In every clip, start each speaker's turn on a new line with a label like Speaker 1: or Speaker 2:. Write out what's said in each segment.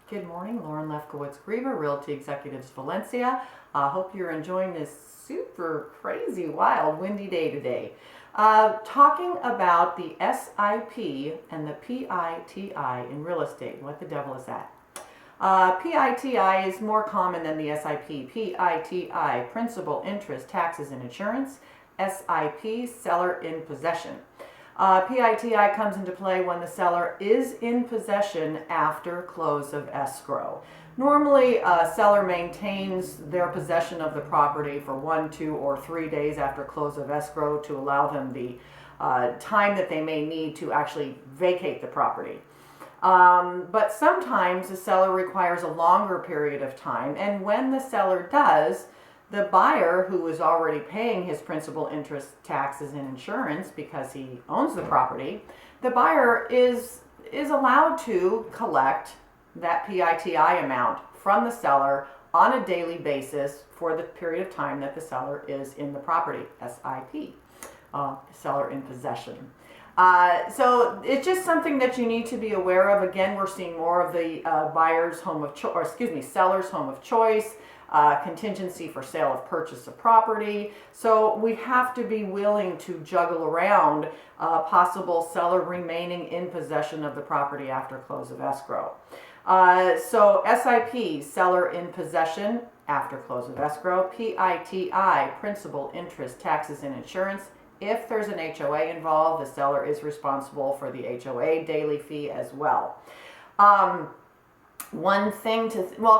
Speaker 1: Good morning, Lauren Lefkowitz-Grieber, Realty Executives Valencia. Hope you're enjoying this super crazy, wild, windy day today. Talking about the SIP and the PITI in real estate. What the devil is that? PITI is more common than the SIP. PITI, principal, interest, taxes, and insurance. SIP, seller in possession. PITI comes into play when the seller is in possession after close of escrow. Normally, a seller maintains their possession of the property for 1, 2, or 3 days after close of escrow to allow them the time that they may need to actually vacate the property. But sometimes the seller requires a longer period of time, and when the seller does, the buyer, who is already paying his principal, interest, taxes, and insurance because he owns the property, the buyer is allowed to collect that PITI amount from the seller on a daily basis for the period of time that the seller is in the property, SIP, seller in possession. So it's just something that you need to be aware of. Again, we're seeing more of the seller's home of choice, contingency for sale of purchase of property. So we have to be willing to juggle around possible seller remaining in possession of the property after close of escrow. So SIP, seller in possession after close of escrow. PITI, principal, interest, taxes, and insurance. If there's an HOA involved, the seller is responsible for the HOA daily fee as well. A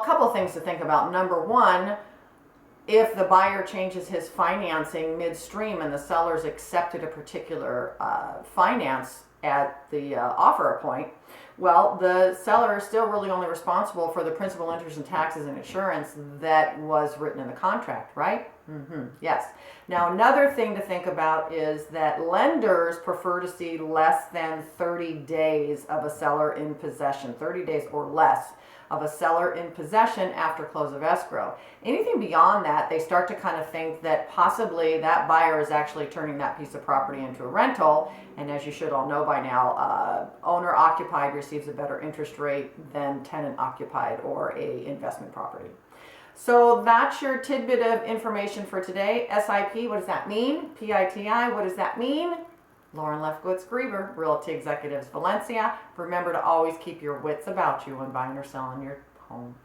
Speaker 1: couple things to think about. Number one, if the buyer changes his financing midstream and the seller's accepted a particular finance at the offer point, well, the seller is still really only responsible for the principal, interest, and taxes and insurance that was written in the contract, right? Yes. Now, another thing to think about is that lenders prefer to see less than 30 days of a seller in possession, 30 days or less of a seller in possession after close of escrow. Anything beyond that, they start to kind of think that possibly that buyer is actually turning that piece of property into a rental. And as you should all know by now, owner occupied receives a better interest rate than tenant occupied or a investment property. So that's your tidbit of information for today. SIP, what does that mean? PITI, what does that mean? Lauren Lefkowitz-Grieber, Realty Executives Valencia. Remember to always keep your wits about you when buying or selling your home.